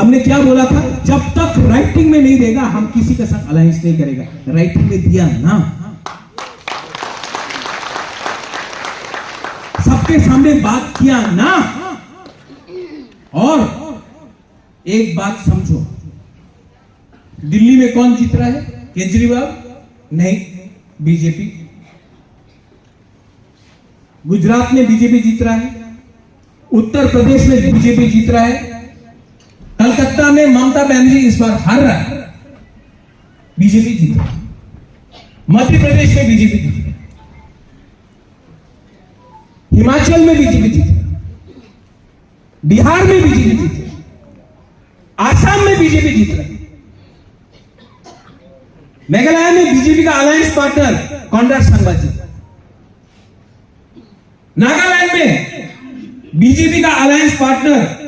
हमने क्या बोला था, जब तक राइटिंग में नहीं देगा हम किसी के साथ अलायंस नहीं करेगा। राइटिंग में दिया ना, सबके सामने बात किया ना। और एक बात समझो, दिल्ली में कौन जीत रहा है? केजरीवाल नहीं, बीजेपी। गुजरात में बीजेपी जीत रहा है, उत्तर प्रदेश में बीजेपी जीत रहा है, कलकत्ता में ममता बनर्जी इस बार हार रहा है, बीजेपी जीत रहा है, मध्य प्रदेश में बीजेपी जीत रहा है, हिमाचल में बीजेपी जीत रहा है, बिहार में बीजेपी जीत रहा है, आसाम में बीजेपी जीत रहा है, मेघालय में बीजेपी का अलायंस पार्टनर कांग्रेस संघ, नागालैंड में बीजेपी का alliance partner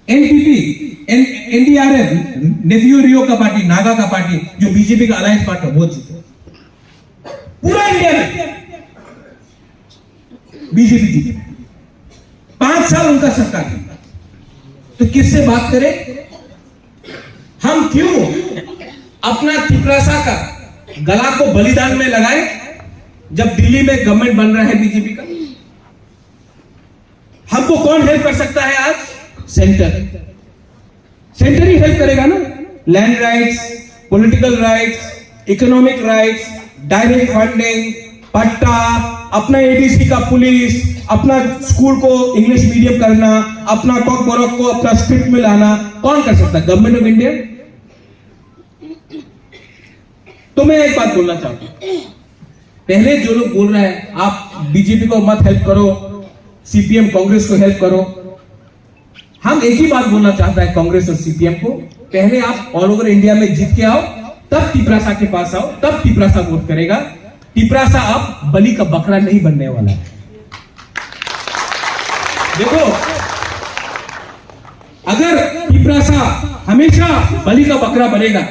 NPP, NDRF, Neiphiu Rio का पार्टी, नागा का पार्टी, जो बीजेपी का अलायंस पार्टनर, वो जीते। पूरा इंडिया में बीजेपी जीते, 5 साल उनका सरकार है। तो किससे बात करें हम? क्यों अपना तिपरासा का गला को बलिदान में लगाए जब दिल्ली में गवर्नमेंट बन रहा है बीजेपी का? हमको कौन हेल्प कर सकता है आज? सेंटर ही हेल्प करेगा ना। Land rights, political rights, economic rights, direct funding, पट्टा, अपना एडीसी का पुलिस, अपना स्कूल को इंग्लिश मीडियम करना, अपना टॉक बॉरक को अपना स्क्रिप्ट में लाना, कौन कर सकता है? Government of India. तो मैं एक बात बोलना चाहता हूं, पहले जो लोग बोल रहे हैं आप बीजेपी को मत हेल्प करो, सीपीएम कांग्रेस को हेल्प करो, हम एक ही बात बोलना चाहता है कांग्रेस और सीपीएम को, पहले आप ऑल ओवर इंडिया में जीत के आओ, तब तिपरासा के पास आओ, तब तिपरासा वोट करेगा। तिपरासा अब बलि का बकरा नहीं बनने वाला है। देखो, अगर तिपरासा हमेशा बलि का बकरा बनेगा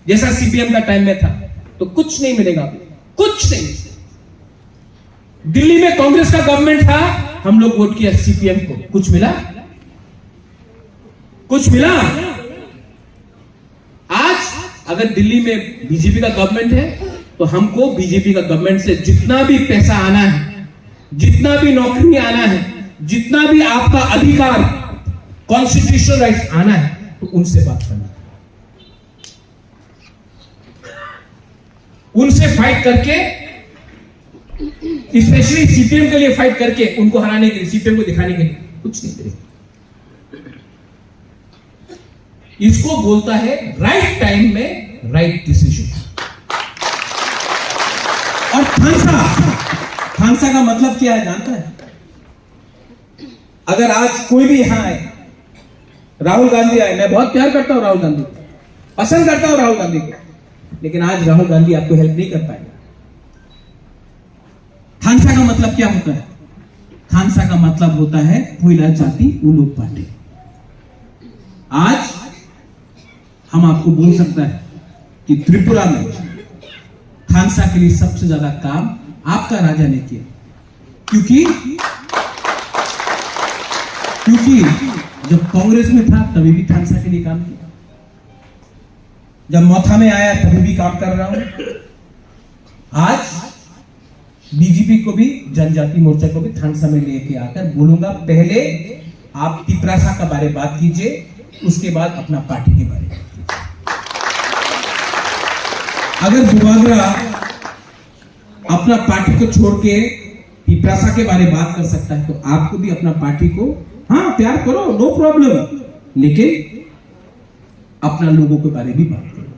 जैसा सीपीएम का टाइम में था, तो कुछ नहीं मिलेगा, कुछ नहीं। दिल्ली में कांग्रेस का गवर्नमेंट था, हम लोग वोट किया सीपीएम को, कुछ मिला? कुछ मिला? आज अगर दिल्ली में बीजेपी का गवर्नमेंट है, तो हमको बीजेपी का गवर्नमेंट से जितना भी पैसा आना है, जितना भी नौकरी आना है, जितना भी आपका अधिकार, कॉन्स्टिट्यूशनल राइट्स आना है, तो उनसे बात करना, उनसे फाइट करके, स्पेशली सीपीएम के लिए फाइट करके, उनको हराने के लिए, सीपीएम को दिखाने के लिए कुछ नहीं करेगा। इसको बोलता है राइट टाइम में राइट डिसीजन। और थानसा का मतलब क्या है जानता है? अगर आज कोई भी यहां आए, राहुल गांधी आए, मैं बहुत प्यार करता हूं राहुल गांधी, पसंद करता हूं राहुल गांधी को, लेकिन आज राहुल गांधी आपको हेल्प नहीं कर पाएगा। थानसा का मतलब क्या होता है? थानसा का मतलब होता है भोईला जाति उलोक पार्टी। आज हम आपको बोल सकता है कि त्रिपुरा में थानसा के लिए सबसे ज्यादा काम आपका राजा ने किया, क्योंकि जब कांग्रेस में था तभी भी थानसा के लिए काम किया, जब मौथा में आया तभी भी काम कर रहा हूं। आज बीजेपी को भी, जनजाति मोर्चा को भी थानसा में लेके आकर बोलूंगा, पहले आप तिपरासा का बारे बात कीजिए, उसके बाद अपना पार्टी के बारे में। अगर बुवागरा अपना पार्टी को छोड़ के तिपरासा के बारे बात कर सकता है, तो आपको भी अपना पार्टी को, हाँ प्यार करो, नो प्रॉब्लम, लेकिन अपना लोगों के बारे में बात करो।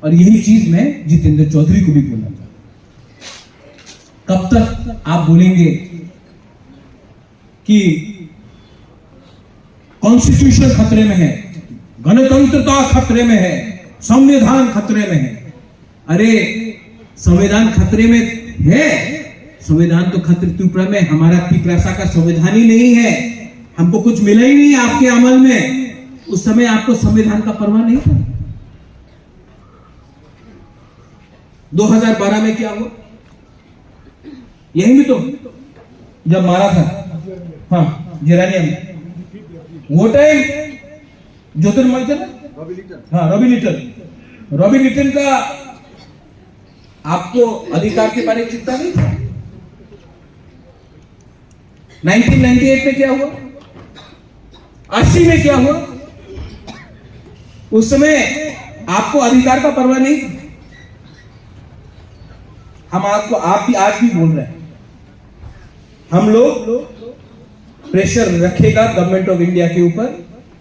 और यही चीज मैं जितेंद्र चौधरी को भी बोलना चाहता हूं। कब तक आप बोलेंगे कि कॉन्स्टिट्यूशन खतरे में है, गणतंत्रता खतरे में है, संविधान खतरे में है? अरे संविधान खतरे में है, संविधान तो खतरे त्रिपुरा में, हमारा तिपरासा का संविधान ही नहीं है, हमको कुछ मिला ही नहीं आपके अमल में। उस समय आपको संविधान का परवाह नहीं था। 2012 में क्या हुआ? यही भी तो जब मारा था, हाँ जिरानिया में, वो टाइम ज्योतिर्मय हाँ रवि लिटन का आपको अधिकार के बारे में चिंता नहीं था? 1998 में क्या हुआ, 80 में क्या हुआ? उस समय आपको अधिकार का परवाह नहीं थी। हम आपको आप भी आज भी बोल रहे हैं, हम लोग प्रेशर रखेगा गवर्नमेंट ऑफ इंडिया के ऊपर,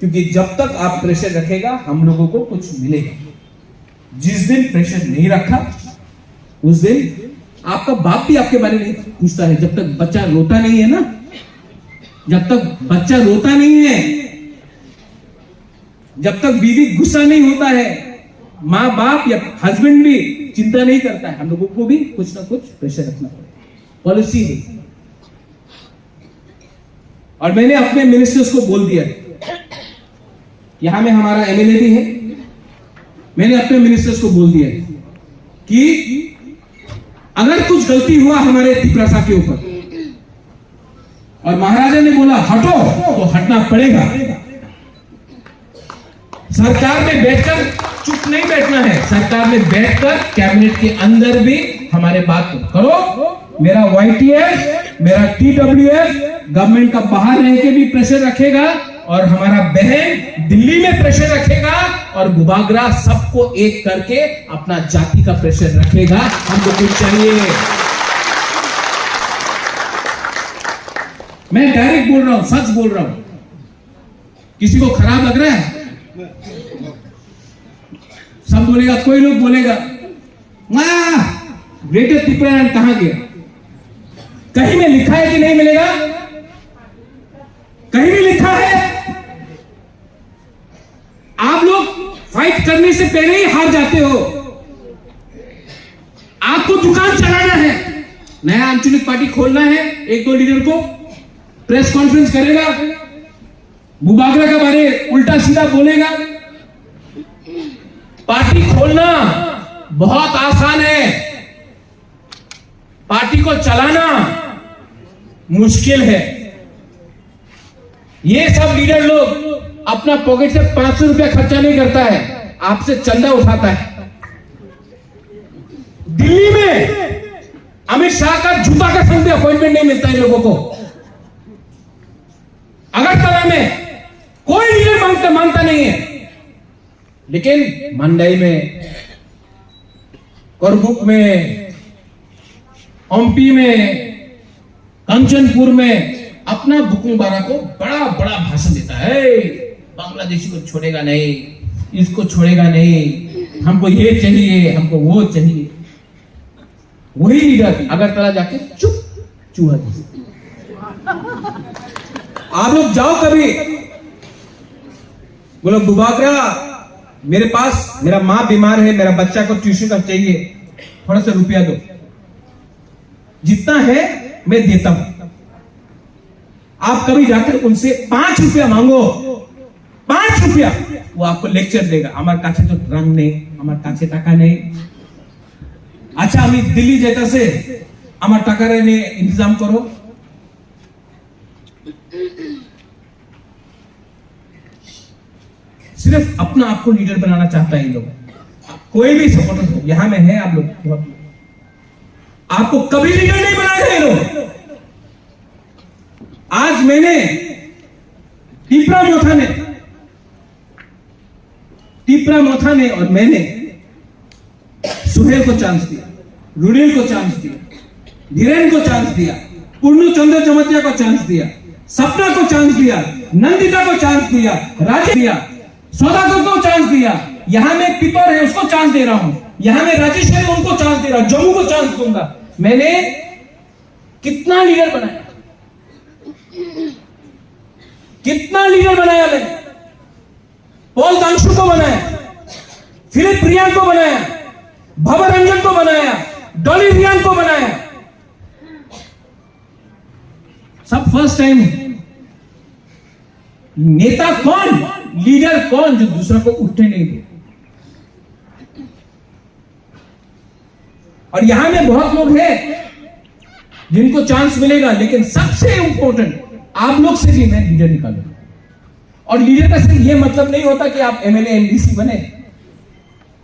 क्योंकि जब तक आप प्रेशर रखेगा हम लोगों को कुछ मिलेगा। जिस दिन प्रेशर नहीं रखा उस दिन आपका बाप भी आपके बारे में नहीं पूछता है। जब तक बच्चा रोता नहीं है ना, जब तक बच्चा रोता नहीं है, जब तक बीवी गुस्सा नहीं होता है, माँ बाप या हस्बैंड भी चिंता नहीं करता है, हम लोगों को भी कुछ ना कुछ प्रेशर रखना पड़ेगा। पॉलिसी है। और मैंने अपने मिनिस्टर्स को बोल दिया, यहां में हमारा एमएलए भी है, मैंने अपने मिनिस्टर्स को बोल दिया कि अगर कुछ गलती हुआ हमारे तिपरासा के ऊपर और महाराजा ने बोला हटो, तो हटना पड़ेगा। सरकार में बैठकर चुप नहीं बैठना है, सरकार में बैठकर कैबिनेट के अंदर भी हमारे बात करो। मेरा YTS, मेरा TWS गवर्नमेंट का बाहर रह के भी प्रेशर रखेगा, और हमारा बहन दिल्ली में प्रेशर रखेगा, और गुबागरा सबको एक करके अपना जाति का प्रेशर रखेगा। हमको कुछ चाहिए। मैं डायरेक्ट बोल रहा हूं, सच बोल रहा हूं। किसी को खराब लग रहा है? सब बोलेगा, कोई लोग बोलेगा ग्रेटर तिपरालैंड कहां गया? कहीं में लिखा है कि नहीं मिलेगा? कहीं भी लिखा है? आप लोग फाइट करने से पहले ही हार जाते हो। आपको दुकान चलाना है, नया आंचलिक पार्टी खोलना है, एक दो लीडर को प्रेस कॉन्फ्रेंस करेगा, गुबागरा के बारे उल्टा सीधा बोलेगा। पार्टी खोलना बहुत आसान है, पार्टी को चलाना मुश्किल है। ये सब लीडर लोग अपना पॉकेट से 500 रुपया खर्चा नहीं करता है, आपसे चंदा उठाता है। दिल्ली में अमित शाह का जूता का संग भी अपॉइंटमेंट नहीं मिलता है लोगों को। अगरतला में कोई लीडर मानता नहीं है, लेकिन मंडई में, करबुक में, ओमपी में, कंचनपुर में अपना बुकुंबारा को बड़ा बड़ा भाषण देता है। बांग्लादेशी को छोड़ेगा नहीं, इसको छोड़ेगा नहीं, हमको ये चाहिए, हमको वो चाहिए। वही लीडर अगरतला जाके चुप चूहा। आप लोग जाओ कभी, बोलो गुबागरा मेरे पास, मेरा माँ बीमार है, मेरा बच्चा को ट्यूशन का चाहिए, थोड़ा सा रुपया दो, जितना है मैं देता हूं। आप कभी जाकर उनसे 5 रुपया मांगो, 5 रुपया, वो आपको लेक्चर देगा। हमारे काछे तो रंग नहीं, हमारे काछे टाका नहीं। अच्छा अभी दिल्ली जेता से हमारे टाका रहने इंतजाम करो। सिर्फ अपना आपको लीडर बनाना चाहता है ये लोग। कोई भी सपोर्टर हो, यहां में है आप लोग बहुत, आपको कभी लीडर नहीं बनाया ये लोग। आज मैंने टीपरा मोथा ने और मैंने सुहेल को चांस दिया, रुड़ेल को चांस दिया, धीरेन को चांस दिया, पूर्णु चंद्र जमतिया को चांस दिया, सपना को चांस दिया, नंदिता को चांस दिया, राजेश दिया, सौदागर को चांस दिया। यहां में पिपर है उसको चांस दे रहा हूं, यहां में राजेश है उनको चांस दे रहा हूं, जम्मू को चांस दूंगा। मैंने कितना लीडर बनाया, कितना लीडर बनाया मैंने। पॉल दांशु को बनाया, फिलिप रियान को बनाया, भवर रंजन को बनाया, डॉली रियान को बनाया। सब फर्स्ट टाइम। नेता कौन, लीडर कौन जो दूसरा को उठने नहीं दे। और यहां में बहुत लोग हैं जिनको चांस मिलेगा, लेकिन सबसे इंपॉर्टेंट आप लोग से भी मैं लीडर निकालूंगा। और लीडर का सिर्फ ये मतलब नहीं होता कि आप एमएलए एमडीसी बने,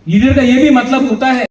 लीडर का ये भी मतलब होता है